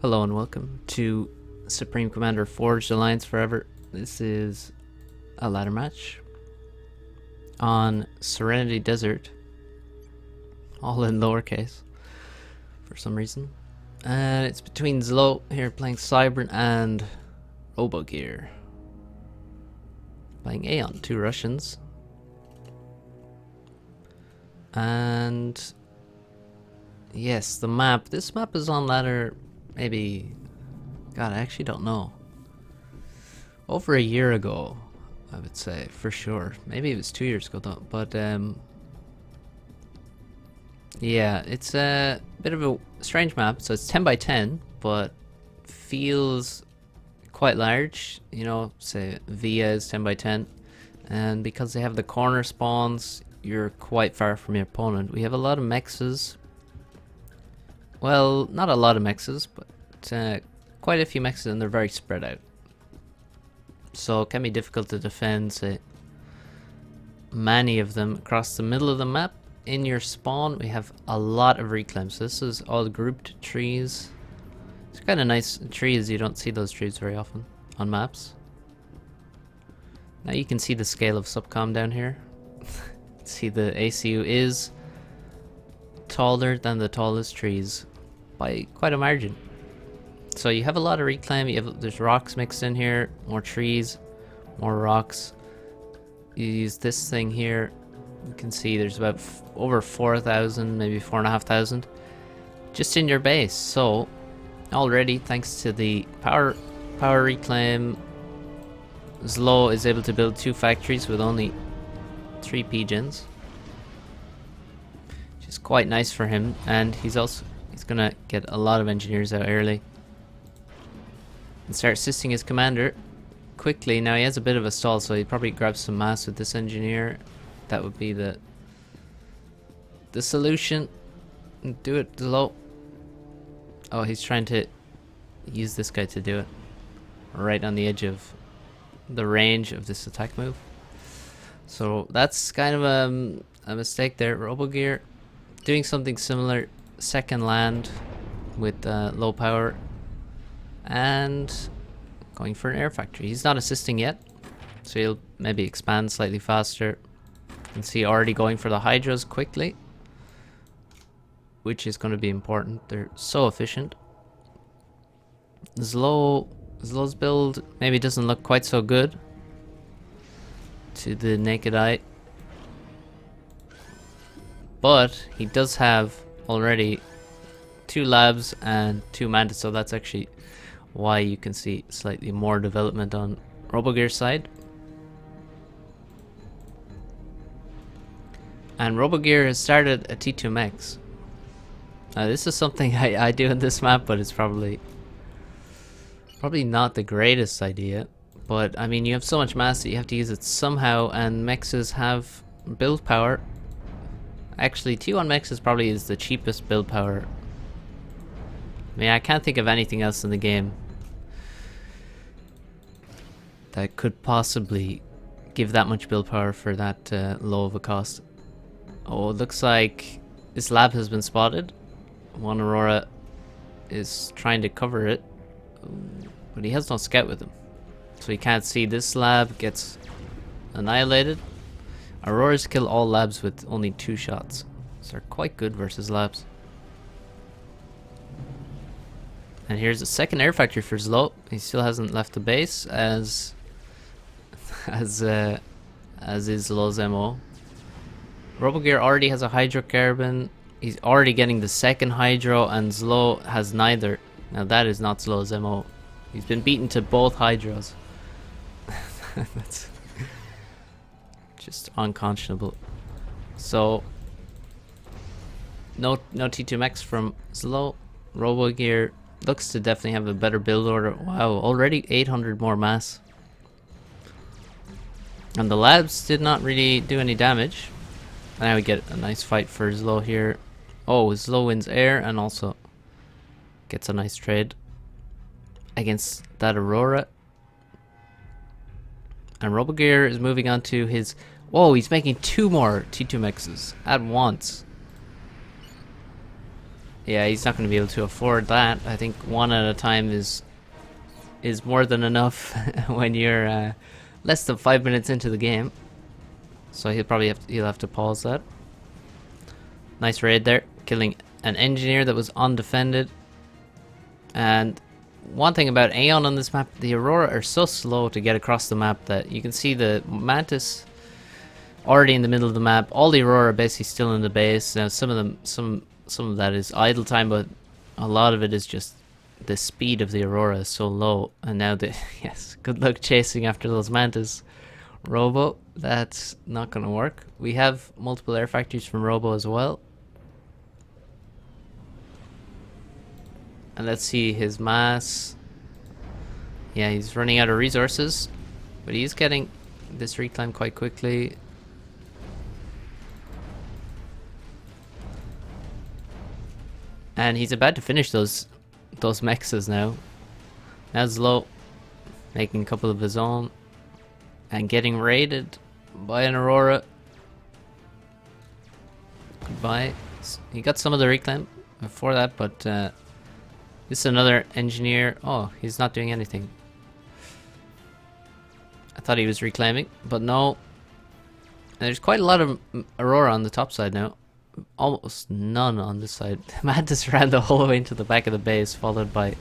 Hello and welcome to Supreme Commander Forged Alliance Forever. This is a ladder match on Serenity Desert, all in lowercase for some reason. And it's between ZLO here playing Cybern and Robogear. Playing Aeon, two Russians. And yes, the map. This map is on ladder maybe, God, I actually don't know. Over a year ago, I would say, for sure. Maybe it was 2 years ago though, but yeah, it's a bit of a strange map. So it's 10 by 10, but feels quite large. You know, say Via is 10 by 10, and because they have the corner spawns, you're quite far from your opponent. We have a lot of mexes. Well, not a lot of mexes, but quite a few mexes, and they're very spread out. So it can be difficult to defend, say, many of them across the middle of the map. In your spawn, we have a lot of reclaims. So this is all grouped trees. It's kind of nice trees. You don't see those trees very often on maps. Now you can see the scale of Subcom down here. See, the ACU is taller than the tallest trees by quite a margin. So you have a lot of reclaim. There's rocks mixed in here, more trees, more rocks. You use this thing here. You can see there's about over 4,000, maybe 4,500 just in your base. So already, thanks to the power reclaim, ZLO is able to build 2 factories with only 3 pigeons, which is quite nice for him. And he's gonna get a lot of engineers out early and start assisting his commander quickly. Now he has a bit of a stall, so he probably grabs some mass with this engineer. That would be the solution. Do it low. Oh, he's trying to use this guy to do it right on the edge of the range of this attack move. So that's kind of a mistake there. Robogear doing something similar. Second land with low power and going for an air factory. He's not assisting yet, so he'll maybe expand slightly faster. You can see already going for the hydras quickly, which is going to be important. They're so efficient. ZLO's build maybe doesn't look quite so good to the naked eye, but he does have already 2 labs and 2 mantis, so that's actually why you can see slightly more development on Robogear's side. And Robogear has started a T2 mex. This is something I do in this map, but it's probably not the greatest idea. But I mean, you have so much mass that you have to use it somehow, and mexes have build power. Actually, T1 mexes probably is the cheapest build power. I mean, I can't think of anything else in the game that could possibly give that much build power for that low of a cost. Oh, it looks like this lab has been spotted. One Aurora is trying to cover it, but he has no scout with him, so he can't see. This lab gets annihilated. Auroras kill all labs with only 2 shots, so they're quite good versus labs. And here's a second air factory for ZLO. He still hasn't left the base, as is ZLO's MO. Robogear already has a hydrocarbon. He's already getting the second hydro, and ZLO has neither. Now that is not ZLO's MO. He's been beaten to both hydros. That's just unconscionable. So no T2 mex from ZLO. Robogear looks to definitely have a better build order. Wow, already 800 more mass. And the labs did not really do any damage. And now we get a nice fight for ZLO here. Oh, ZLO wins air and also gets a nice trade against that Aurora. And Robogear is moving on to his... Whoa, he's making 2 more T2 mexes at once. Yeah, he's not going to be able to afford that. I think one at a time is more than enough when you're less than 5 minutes into the game. So he'll have to pause that. Nice raid there, killing an engineer that was undefended. And one thing about Aeon on this map, the Aurora are so slow to get across the map that you can see the Mantis already in the middle of the map. All the Aurora are basically still in the base. Now some of that is idle time, but a lot of it is just the speed of the Aurora is so low. And now yes, good luck chasing after those Mantis. Robo, that's not gonna work. We have multiple air factories from Robo as well. And let's see his mass. Yeah, he's running out of resources, but he's getting this reclaim quite quickly. And he's about to finish those mexes now. Now ZLO making a couple of his own and getting raided by an Aurora. Goodbye. He got some of the reclaim before that, but this is another engineer. Oh, he's not doing anything. I thought he was reclaiming, but no. And there's quite a lot of Aurora on the top side now. Almost none on this side. Mantis ran the whole way into the back of the base, followed by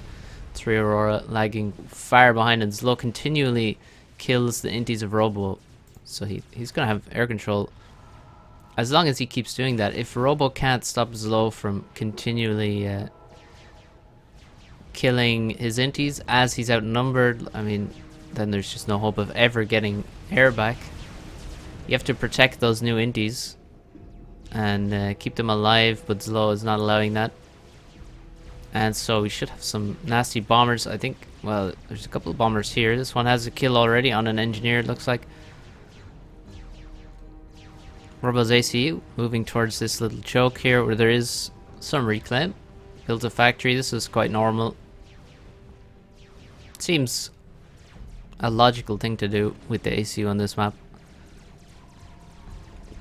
3 Aurora, lagging far behind, and ZLO continually kills the inties of Robo. So he's gonna have air control as long as he keeps doing that. If Robo can't stop ZLO from continually killing his inties as he's outnumbered, I mean, then there's just no hope of ever getting air back. You have to protect those new inties and keep them alive, but ZLO is not allowing that. And so we should have some nasty bombers. I think, well, there's a couple of bombers here. This one has a kill already on an engineer, it looks like. Robo's ACU moving towards this little choke here where there is some reclaim. Built a factory. This is quite normal. Seems a logical thing to do with the ACU on this map.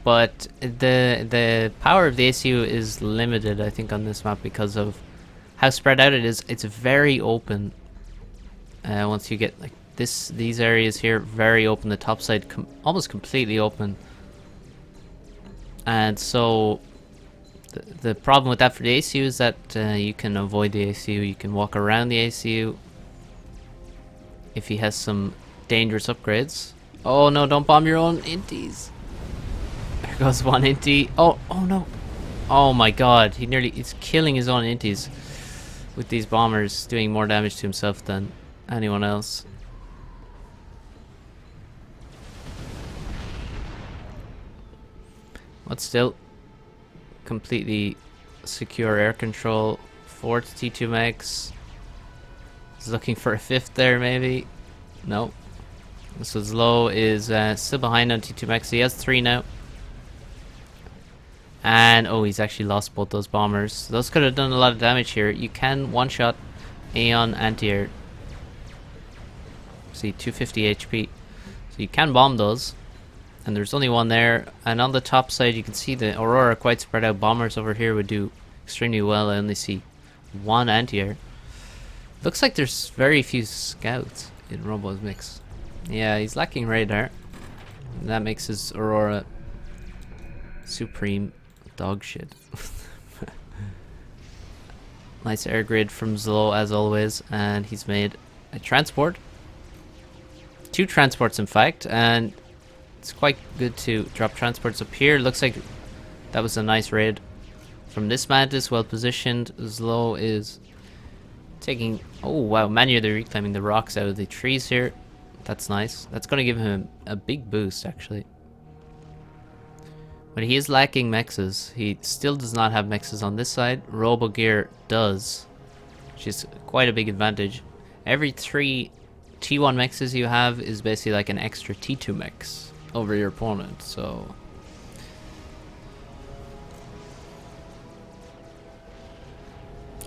But the power of the ACU is limited, I think, on this map because of how spread out it is. It's very open. Once you get like these areas here, very open. The top side almost completely open. And so the problem with that for the ACU is that you can avoid the ACU. You can walk around the ACU if he has some dangerous upgrades. Oh no! Don't bomb your own inties. There goes one intie. Oh no! Oh my God! He's killing his own inties with these bombers, doing more damage to himself than anyone else. But still, completely secure air control. 4th T2 Max. He's looking for a 5th there, maybe. No. So ZLO is still behind on T2 Max. He has 3 now. And oh, he's actually lost both those bombers. Those could have done a lot of damage here. You can one-shot Aeon anti-air. See, 250 HP. So you can bomb those. And there's only one there. And on the top side, you can see the Aurora quite spread out. Bombers over here would do extremely well. I only see 1 anti-air. Looks like there's very few scouts in Robo's mix. Yeah, he's lacking radar. And that makes his Aurora supreme dog shit. Nice air grid from ZLO as always. And he's made a transport. 2 transports in fact. And it's quite good to drop transports up here. Looks like that was a nice raid from this Mantis, well positioned. ZLO is taking... Oh wow, Manu, they're reclaiming the rocks out of the trees here. That's nice. That's going to give him a big boost actually. But he is lacking mexes. He still does not have mexes on this side. Robogear does, which is quite a big advantage. Every 3 T1 mexes you have is basically like an extra T2 mex over your opponent, so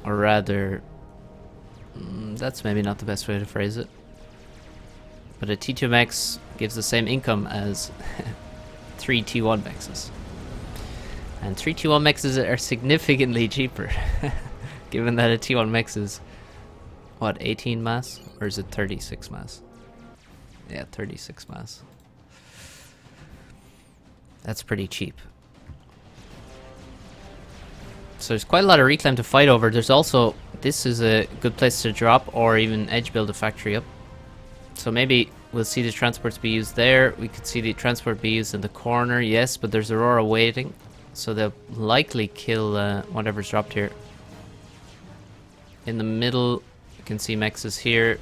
or rather that's maybe not the best way to phrase it, but a T2 mex gives the same income as 3 T1 mexes, and 3 T1 mexes are significantly cheaper. Given that a T1 mech is, what, 18 mass? Or is it 36 mass? Yeah, 36 mass. That's pretty cheap. So there's quite a lot of reclaim to fight over. There's also, this is a good place to drop or even edge build a factory up. So maybe we'll see the transports be used there. We could see the transport be used in the corner, yes, but there's Aurora waiting. So they'll likely kill whatever's dropped here. In the middle, you can see Mexes here.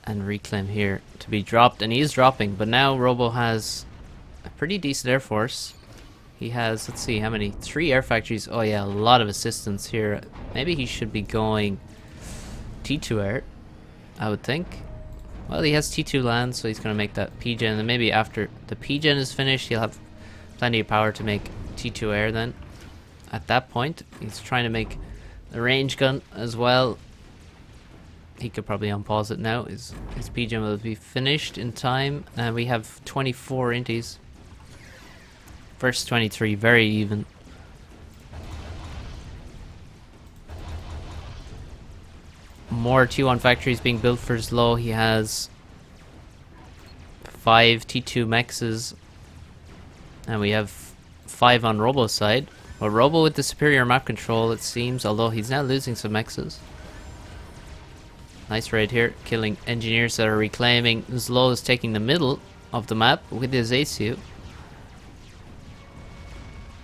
And reclaim here to be dropped. And he is dropping, but now Robo has a pretty decent air force. He has, let's see, how many? 3 air factories. Oh yeah, a lot of assistance here. Maybe he should be going T2 air, I would think. Well, he has T2 land, so he's going to make that P-gen. And maybe after the P-gen is finished, he'll have plenty of power to make T2 air then. At that point, he's trying to make the range gun as well. He could probably unpause it now. His P-gen will be finished in time. And we have 24 inties. First 23, very even. More T1 factories being built for ZLO. He has 5 T2 mexes. And we have 5 on Robo's side. Well, Robo with the superior map control, it seems, although he's now losing some mexes. Nice raid here, killing engineers that are reclaiming. ZLO is taking the middle of the map with his ACU.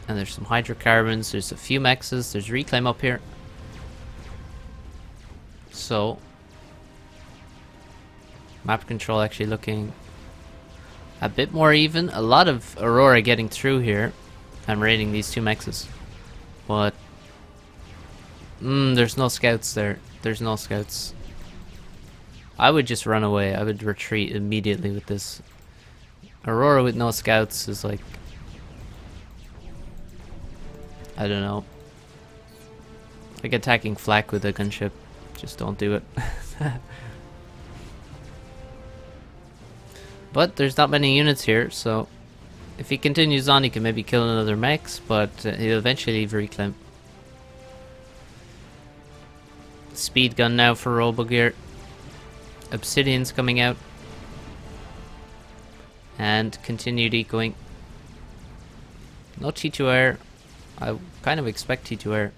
And there's some hydrocarbons, there's a few mexes, there's reclaim up here. So, map control actually looking a bit more even. A lot of Aurora getting through here and raiding these 2 mexes. But, there's no scouts there. There's no scouts. I would just run away. I would retreat immediately with this. Aurora with no scouts is like, I don't know. Like attacking flak with a gunship. Just don't do it. But there's not many units here, so if he continues on, he can maybe kill another mex, but he'll eventually leave reclaim. Speed gun now for Robogear. Obsidian's coming out. And continued ecoing. No T2 air. I kind of expect T2 air.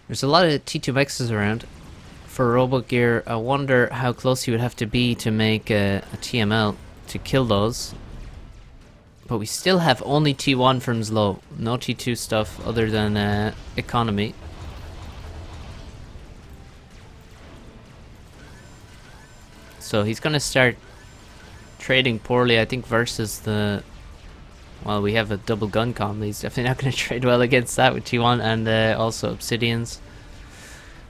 There's a lot of T2 mexes around. For Robogear, I wonder how close he would have to be to make a TML to kill those. But we still have only T1 from ZLO. No T2 stuff other than economy. So he's gonna start trading poorly, I think, versus the... Well, we have a double gun combo. He's definitely not gonna trade well against that with T1 and also Obsidians,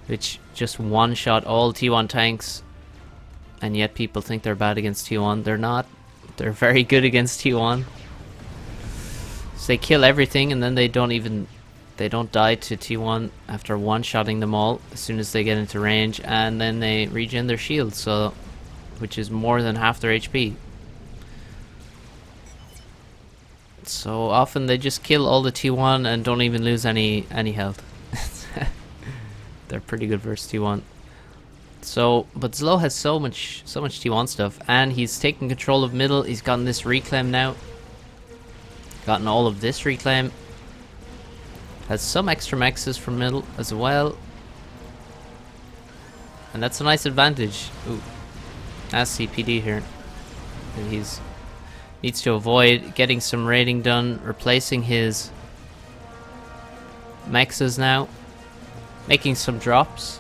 which just one-shot all T1 tanks. And yet people think they're bad against T1. They're not. They're very good against T1. So they kill everything and then they don't die to T1 after one-shotting them all as soon as they get into range, and then they regen their shields, so which is more than half their HP. So often they just kill all the T1 and don't even lose any health. They're pretty good versus T1. So, but ZLO has so much T1 stuff, and he's taking control of middle. He's gotten this reclaim now. Gotten all of this reclaim. Has some extra mexes from middle as well. And that's a nice advantage. Ooh. SCPD here. And he's needs to avoid getting some raiding done, replacing his mexes now. Making some drops.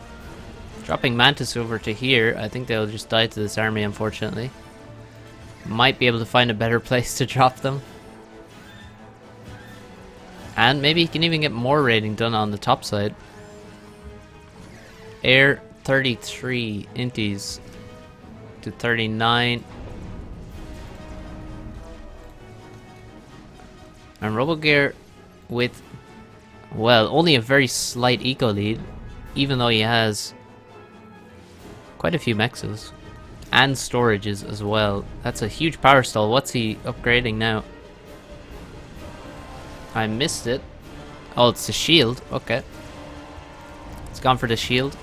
Dropping Mantis over to here. I think they'll just die to this army, unfortunately. Might be able to find a better place to drop them. And maybe he can even get more raiding done on the top side. Air 33 inties to 39. And Robogear with, well, only a very slight eco lead, even though he has quite a few mexes and storages as well. That's a huge power stall. What's he upgrading now? I missed it. Oh, it's the shield. Okay. It's gone for the shield.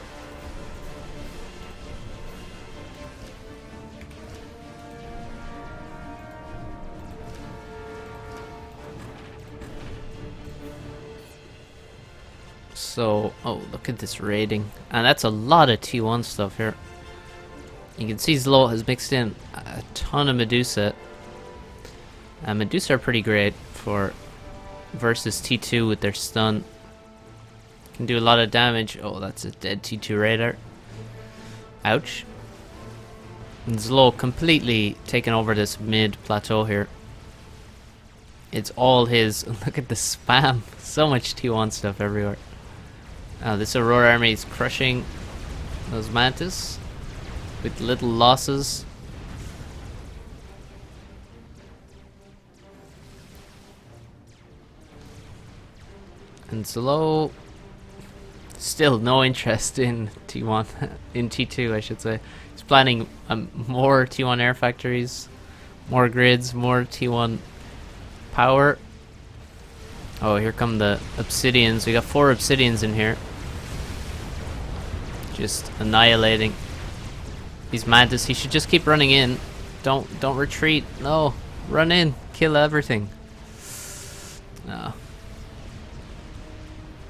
So, oh, look at this raiding. And that's a lot of T1 stuff here. You can see ZLO has mixed in a ton of Medusa. And Medusa are pretty great for versus T2 with their stun. Can do a lot of damage. Oh, that's a dead T2 Raider. Ouch. And ZLO completely taken over this mid plateau here. It's all his. Look at the spam. So much T1 stuff everywhere. This Aurora army is crushing those Mantis with little losses. And ZLO still no interest in T1, in T2 I should say. He's planning more T1 air factories, more grids, more T1 power. Oh, here come the Obsidians. We got 4 Obsidians in here. Just annihilating these Mantis. He should just keep running in. Don't retreat. No, run in. Kill everything. No.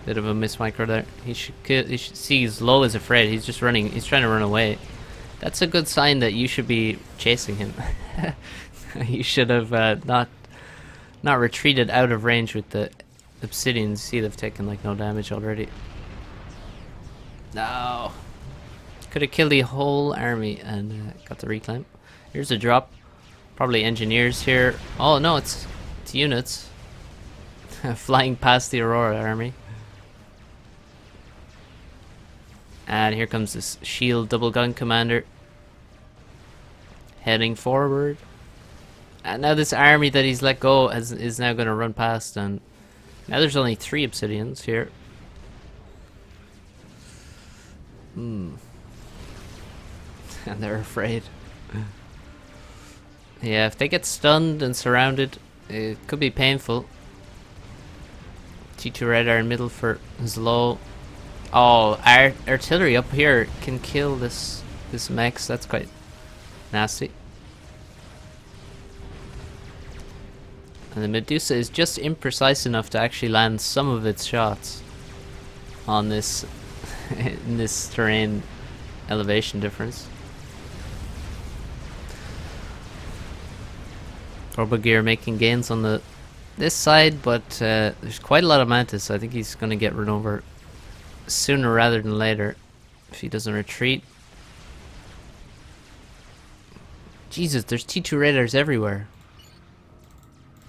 Bit of a miss micro there. He should see ZLO is afraid. He's just running. He's trying to run away. That's a good sign that you should be chasing him. You should have not retreated out of range with the Obsidians. See, they've taken like no damage already. No. Could have killed the whole army and got the reclaim. Here's a drop. Probably engineers here. Oh no, it's units. Flying past the Aurora army. And here comes this shield double gun commander. Heading forward. And now this army that he's let go is now going to run past. And now there's only 3 Obsidians here. And they're afraid. Yeah, if they get stunned and surrounded, it could be painful. T2 radar in middle for ZLO. Oh, artillery up here can kill this mech. That's quite nasty. And the Medusa is just imprecise enough to actually land some of its shots on this in this terrain elevation difference. Robogear making gains on this side, but there's quite a lot of Mantis, so I think he's going to get run over sooner rather than later if he doesn't retreat. Jesus, there's T2 radars everywhere.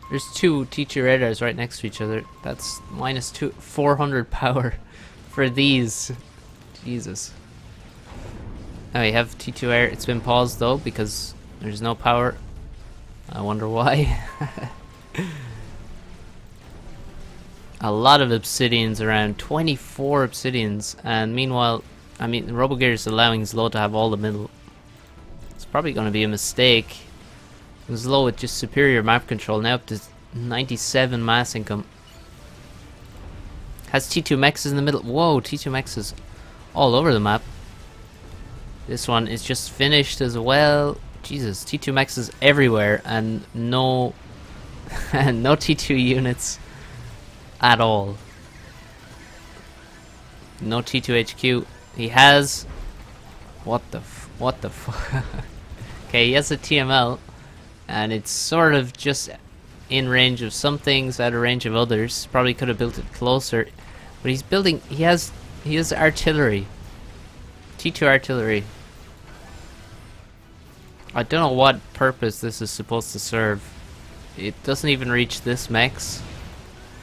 There's 2 T2 radars right next to each other. That's minus 400 power for these. Jesus. Now we have T2 air. It's been paused though because there's no power. I wonder why. A lot of Obsidians around, 24 Obsidians, and meanwhile, I mean, Robogear is allowing ZLO to have all the middle. It's probably going to be a mistake. ZLO with just superior map control, now up to 97 mass income. Has T2 mechs in the middle. Whoa, T2 mechs is all over the map. This one is just finished as well. Jesus, T2 mechs is everywhere, and no, no T2 units at all. No T2 HQ. He has. What the fuck? Okay, he has a TML, and it's sort of just in range of some things, out of range of others. Probably could have built it closer, but he's building. He has artillery. T2 artillery. I don't know what purpose this is supposed to serve. It doesn't even reach this mechs.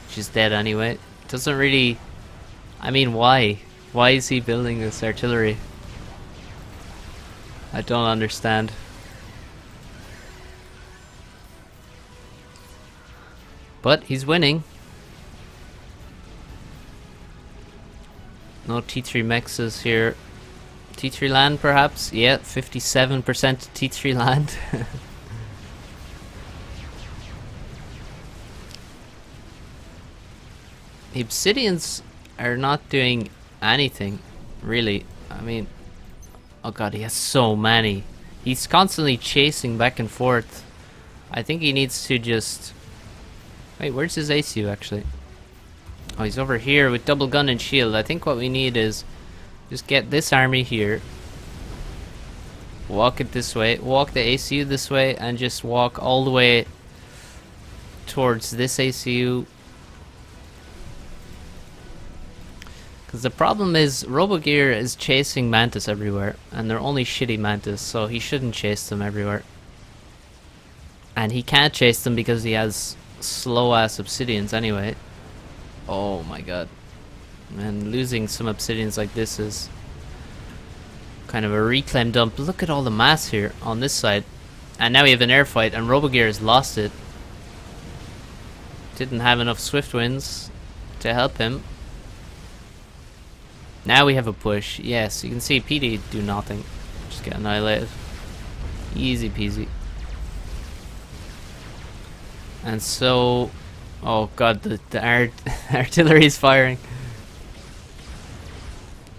She's dead anyway. It doesn't really. I mean, why? Why is he building this artillery? I don't understand. But he's winning. No T3 mexes here. T3 land perhaps? Yeah, 57% T3 land. The Obsidians are not doing anything, really. I mean, oh god, he has so many. He's constantly chasing back and forth. I think he needs to just... Wait, where's his ACU actually? Oh, he's over here with double gun and shield. I think what we need is just get this army here. Walk it this way. Walk the ACU this way and just walk all the way towards this ACU. Because the problem is Robogear is chasing Mantis everywhere, and they're only shitty Mantis, so he shouldn't chase them everywhere. And he can't chase them because he has slow ass Obsidians anyway. Oh my god. And losing some Obsidians like this is kind of a reclaim dump. Look at all the mass here on this side. And now we have an air fight and Robogear has lost it. Didn't have enough swift winds to help him. Now we have a push. Yes, you can see PD do nothing. Just get annihilated. Easy peasy. And so... Oh god, the artillery is firing.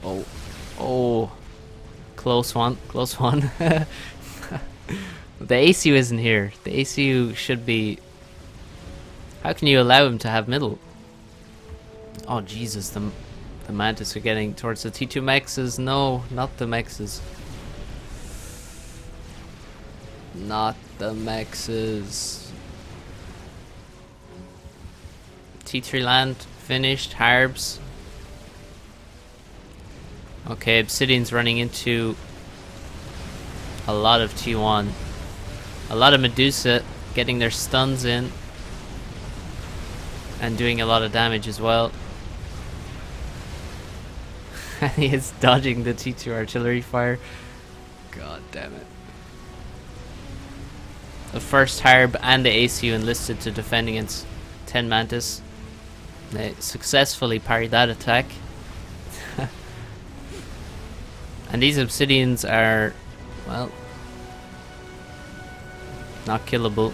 Oh. Close one, close one. The ACU isn't here. The ACU should be... How can you allow him to have middle? Oh Jesus, the Mantis are getting towards the T2 mexes. No, not the mexes. Not the mexes. T3 land finished. Harbs. Okay, Obsidian's running into a lot of T1. A lot of Medusa getting their stuns in and doing a lot of damage as well. He is dodging the T2 artillery fire. God damn it. The first Harb and the ACU enlisted to defend against 10 Mantis. They successfully parried that attack. And these Obsidians are, well, not killable.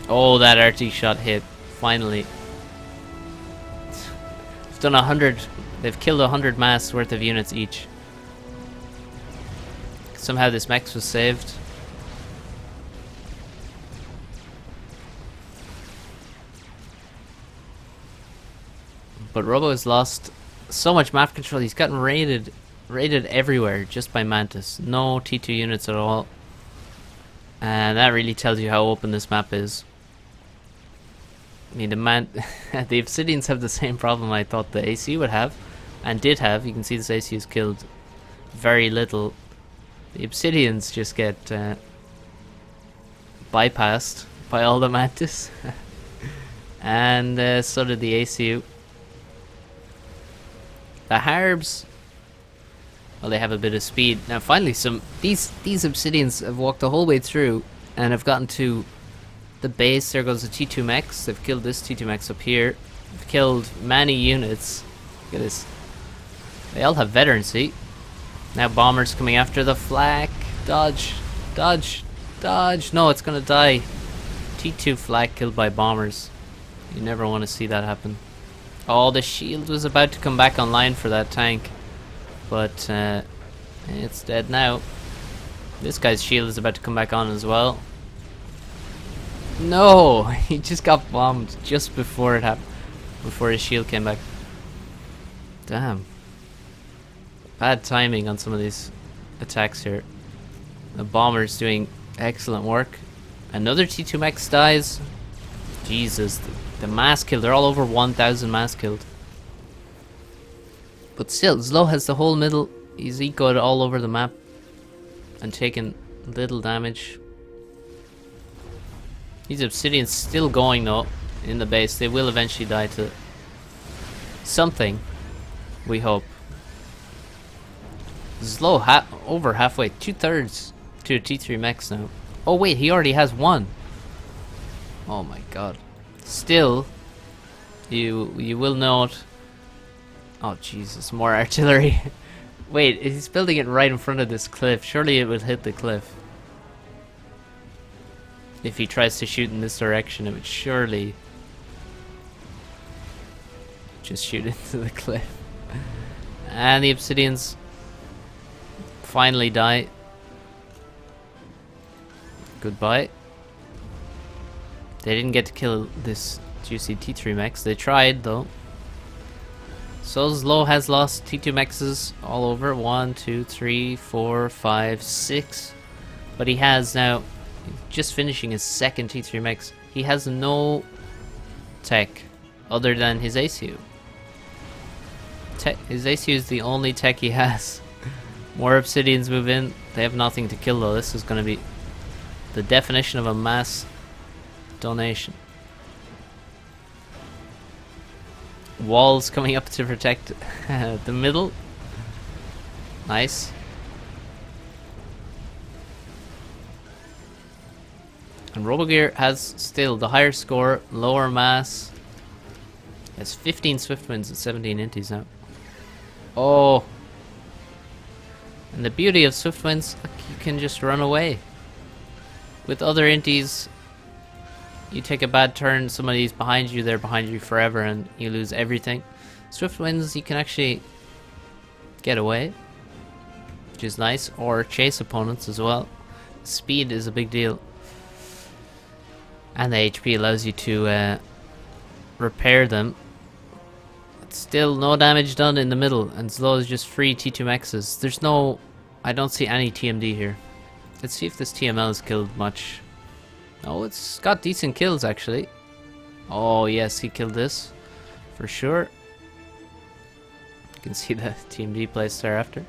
Oh, that RT shot hit. Finally. They've done 100. They've killed 100 mass worth of units each. Somehow this mech was saved. But Robo has lost so much map control. He's gotten raided everywhere just by Mantis. No T2 units at all. And that really tells you how open this map is. I mean, the Obsidians have the same problem I thought the AC would have, and did have. You can see this AC has killed very little. The Obsidians just get bypassed by all the Mantis. And so did the ACU. The Harbs, well, they have a bit of speed. Now finally these Obsidians have walked the whole way through and have gotten to the base. There goes the T2 mechs. They've killed this T2 mechs up here. They've killed many units. Look at this. They all have veterancy. Now bombers coming after the flak. Dodge. Dodge. Dodge. No, it's gonna die. T2 flak killed by bombers. You never want to see that happen. Oh, the shield was about to come back online for that tank. But it's dead now. This guy's shield is about to come back on as well. No! He just got bombed just before it happened. Before his shield came back. Damn. Bad timing on some of these attacks here. The bomber's doing excellent work. Another T2 mech dies. Jesus, the mass kill. They're all over 1,000 mass killed. But still, ZLO has the whole middle. He's ecoed all over the map and taken little damage. These Obsidians still going though in the base. They will eventually die to something, we hope. ZLO over halfway, 2/3 to T3 mechs now. Oh wait, he already has one. Oh my god. Still, you will note. Oh Jesus, more artillery. Wait, he's building it right in front of this cliff. Surely it would hit the cliff. If he tries to shoot in this direction, it would surely just shoot into the cliff. And the Obsidians finally die. Goodbye. They didn't get to kill this juicy T3 mechs. They tried though. So ZLO has lost T2 mechs all over. 1, 2, 3, 4, 5, 6. But he has now, just finishing his second T3 mechs, he has no tech other than his ACU. His ACU is the only tech he has. More Obsidians move in. They have nothing to kill though. This is going to be the definition of a mass donation. Walls coming up to protect the middle. Nice. And Robogear has still the higher score, lower mass. Has 15 swift wins and 17 inties now. Oh. And the beauty of swift wins, look, you can just run away. With other inties, you take a bad turn, somebody's behind you, they're behind you forever, and you lose everything. Swift wins, you can actually get away, which is nice, or chase opponents as well. Speed is a big deal. And the HP allows you to repair them. It's still no damage done in the middle, and ZLO is just free T2 mexes. There's no... I don't see any TMD here. Let's see if this TML is killed much. Oh, it's got decent kills actually. Oh yes, he killed this for sure. You can see the TMD placed there after.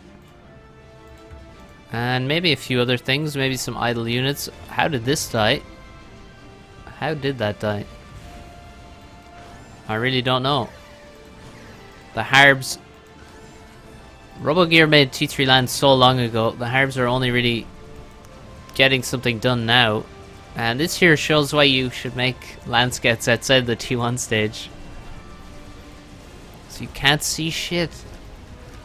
And maybe a few other things, maybe some idle units. How did this die? How did that die? I really don't know. The Harbs... Robogear made T3 land so long ago. The Harbs are only really getting something done now. And this here shows why you should make land scouts outside the T1 stage. So you can't see shit.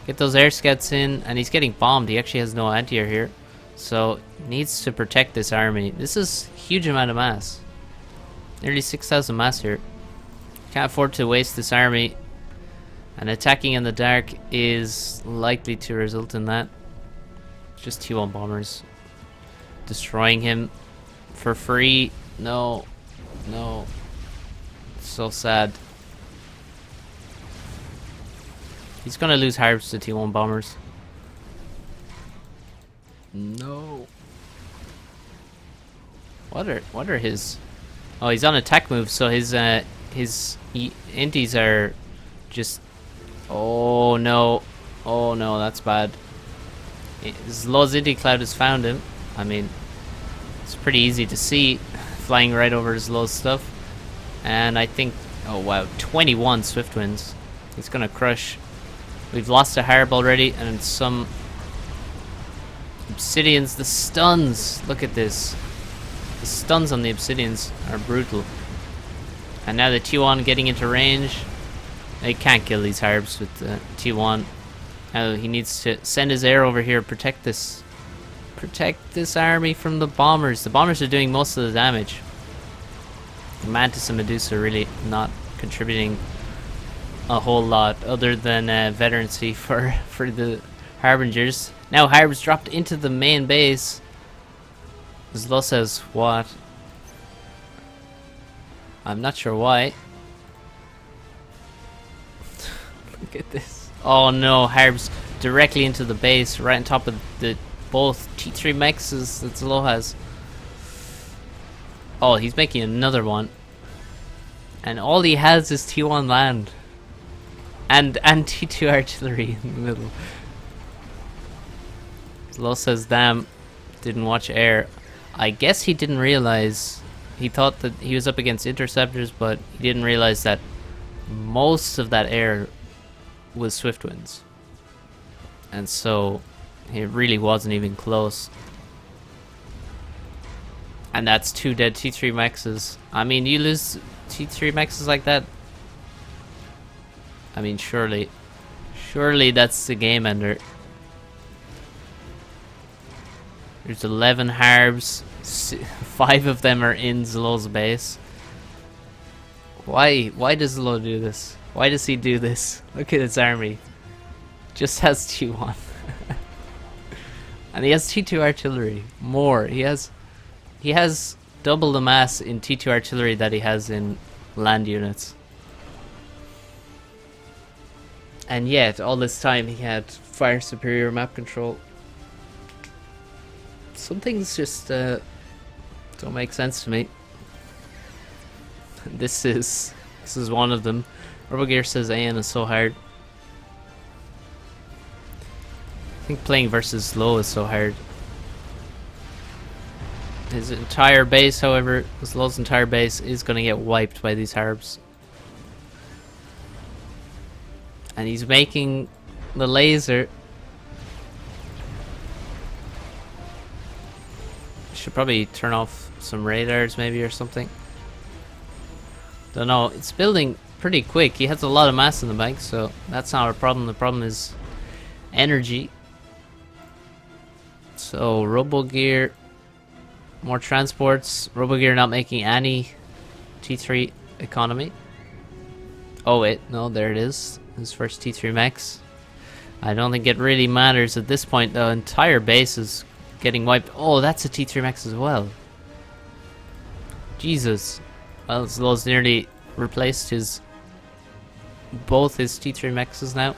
Get those air scouts in, and he's getting bombed. He actually has no anti-air here. So he needs to protect this army. This is a huge amount of mass. Nearly 6,000 mass here. Can't afford to waste this army. And attacking in the dark is likely to result in that. Just T1 bombers. Destroying him for free. No. No. So sad. He's gonna lose Harbs to T1 bombers. No. What are his... Oh, he's on attack move, so his inties are just... Oh no. Oh no, that's bad. ZLO's inti cloud has found him. I mean, it's pretty easy to see, flying right over ZLO's stuff. And I think... Oh wow, 21 swift wins. He's gonna crush. We've lost a Harb already, and some Obsidians. The stuns! Look at this. The stuns on the Obsidians are brutal. And now the T1 getting into range. They can't kill these Harbs with the T1. Now he needs to send his air over here, protect this army from the bombers. The bombers are doing most of the damage. The Mantis and Medusa are really not contributing a whole lot other than veterancy for the Harbingers. Now Harbs dropped into the main base. ZLO says what? I'm not sure why. Look at this. Oh no, Harbs directly into the base, right on top of the both T3 mexes that ZLO has. Oh, he's making another one. And all he has is T1 land. And T2 artillery in the middle. ZLO says, damn, didn't watch air. I guess he didn't realize. He thought that he was up against interceptors, but he didn't realize that most of that air was swift winds. And so it really wasn't even close. And that's 2 dead T3 mexes. I mean, you lose T3 mexes like that. I mean, surely that's the game ender. There's 11 Harbs. 5 of them are in ZLO's base. Why does ZLO do this? Why does he do this? Look at his army. Just has T1. And he has T2 artillery. More. He has double the mass in T2 artillery that he has in land units. And yet, all this time he had far superior map control. Some things just don't make sense to me. This is one of them. Robogear says AN is so hard. I think playing versus ZLO is so hard. His entire base, however, ZLO's entire base is going to get wiped by these harbs. And he's making the laser. Should probably turn off some radars maybe or something. Don't know. It's building pretty quick. He has a lot of mass in the bank, so that's not our problem. The problem is energy. So Robogear, more transports. Robogear not making any T3 economy. Oh wait, no, there it is. His first T3 mechs. I don't think it really matters at this point. The entire base is getting wiped. Oh, that's a T3 mechs as well. Jesus. Well, ZLO's nearly replaced both his T3 mechs now.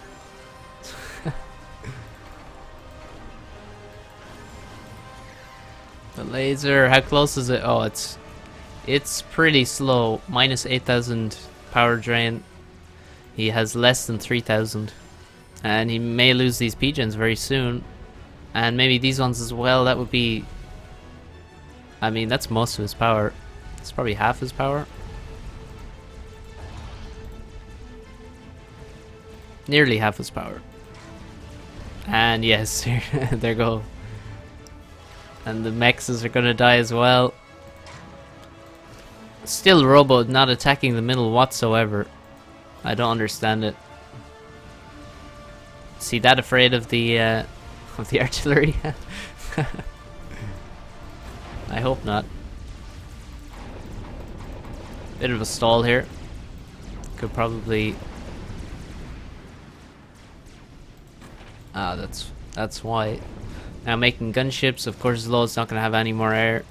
The laser, how close is it? Oh, it's pretty slow. Minus 8,000 power drain. He has less than 3,000. And he may lose these pigeons very soon. And maybe these ones as well. That would be... I mean, that's most of his power. It's probably half his power. Nearly half his power. And yes, there go. And the mexes are gonna die as well. Still Robo not attacking the middle whatsoever. I don't understand it. See that afraid of the artillery? I hope not. Bit of a stall here. Could probably... Ah, that's why. Now making gunships, of course ZLO's not going to have any more air.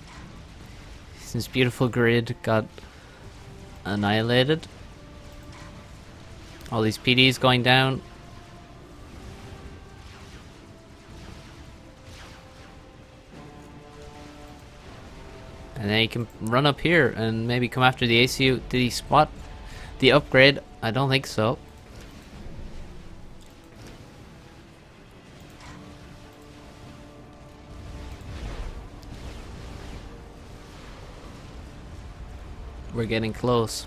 This beautiful grid got annihilated. All these PDs going down. And then he can run up here and maybe come after the ACU. Did he spot the upgrade? I don't think so. We're getting close.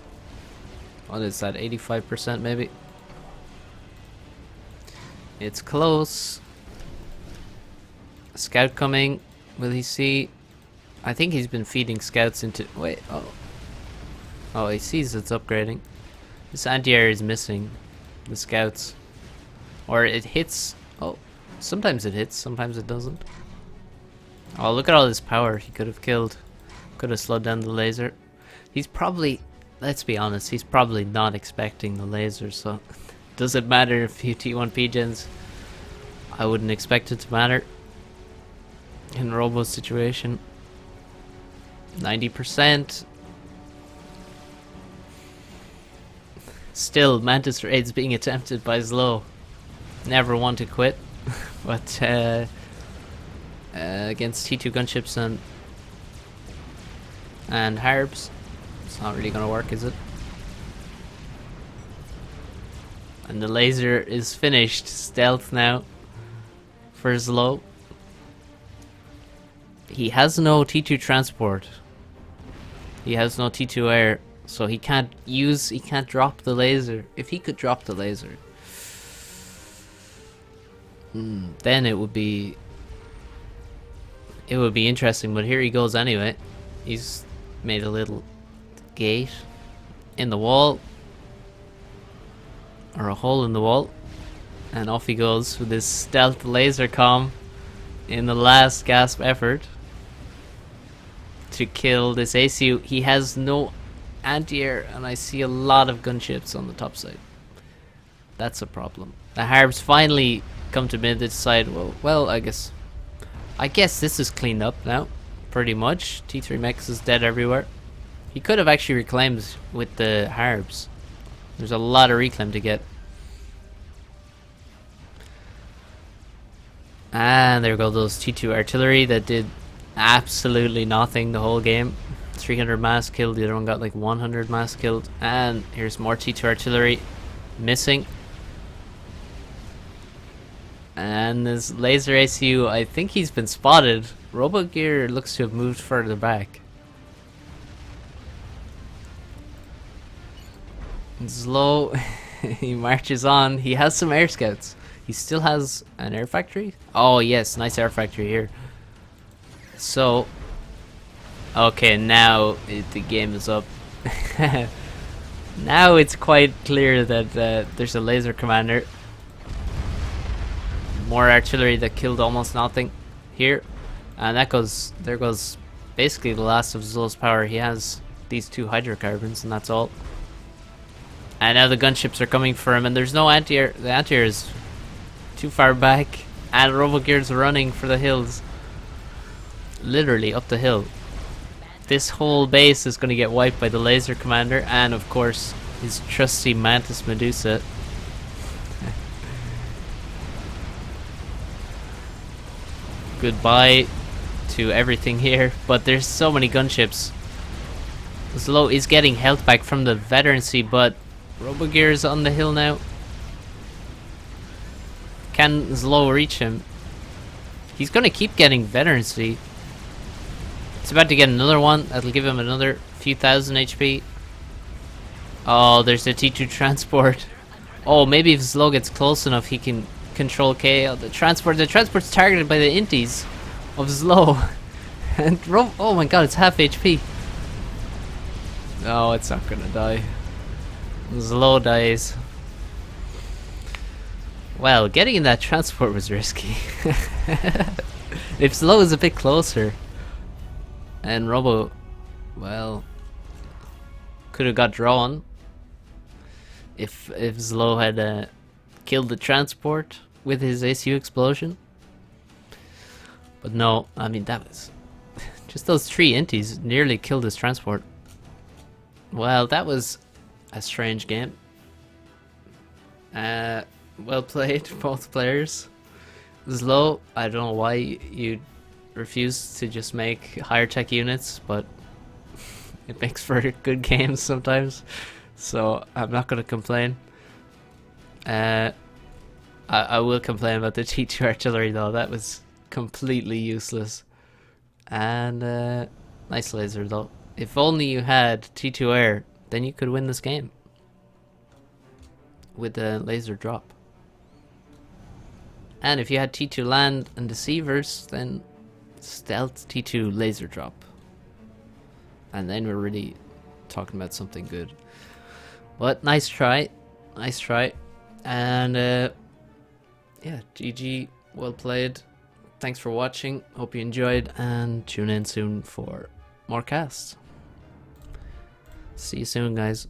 What is that? 85% maybe? It's close. Scout coming. Will he see? I think he's been feeding scouts into... Wait, oh. Oh, he sees it's upgrading. This anti-air is missing the scouts. Or it hits... Oh, sometimes it hits, sometimes it doesn't. Oh, look at all this power he could have killed. Could have slowed down the laser. He's probably... Let's be honest, he's probably not expecting the laser, so... Does it matter if you T1 pigeons? I wouldn't expect it to matter. In Robo's situation. 90%. Still, Mantis raids being attempted by ZLO. Never want to quit. But against T2 gunships and harbs, it's not really gonna work, is it? And the laser is finished. Stealth now for ZLO. He has no T2 transport. He has no T2 air, so he can't drop the laser. If he could drop the laser, then it would be interesting. But here he goes anyway. He's made a little gate in the wall, or a hole in the wall, and off he goes with this stealth laser comm in the last gasp effort to kill this ACU. He has no anti-air, and I see a lot of gunships on the top side. That's a problem. The Harbs finally come to mid. They decide, well, I guess this is cleaned up now, pretty much. T3 Mex is dead everywhere. He could have actually reclaimed with the Harbs. There's a lot of reclaim to get. And there go those T2 artillery that did absolutely nothing the whole game. 300 mass killed, the other one got like 100 mass killed. And here's more T2 artillery missing. And this laser ACU, I think he's been spotted. Robogear looks to have moved further back. ZLO, he marches on. He has some air scouts. He still has an air factory. Oh yes, nice air factory here. So, okay, now the game is up. Now it's quite clear that there's a laser commander. More artillery that killed almost nothing here, and there goes basically the last of ZLO's power. He has these 2 hydrocarbons, and that's all. And now the gunships are coming for him, and there's no anti-air. The anti-air is too far back, and Robogear's running for the hills. Literally up the hill. This whole base is going to get wiped by the laser commander, and of course his trusty Mantis Medusa. Goodbye to everything here, but there's so many gunships. ZLO is getting health back from the veterancy, but Robogear is on the hill now. Can ZLO reach him? He's gonna keep getting veterancy. It's about to get another one that'll give him another few thousand HP. Oh, there's the T2 transport. Oh, maybe if ZLO gets close enough, he can control KO the transport. The transport's targeted by the inties of ZLO. And oh my god, it's half HP. No, it's not gonna die. ZLO dies. Well, getting in that transport was risky. If ZLO is a bit closer, and Robo, well, could have got drawn if ZLO had killed the transport with his ACU explosion. But no, I mean, that was just those 3 inties nearly killed his transport. Well, that was a strange game. Well played, both players. ZLO, I don't know why you refuse to just make higher tech units, but it makes for good games sometimes, so I'm not going to complain. I will complain about the T2 artillery though. That was completely useless. And nice laser though. If only you had T2 air, then you could win this game with the laser drop. And if you had T2 land and deceivers, then stealth T2 laser drop. And then we're really talking about something good. But nice try. Nice try. And yeah, GG. Well played. Thanks for watching. Hope you enjoyed, and tune in soon for more casts. See you soon, guys.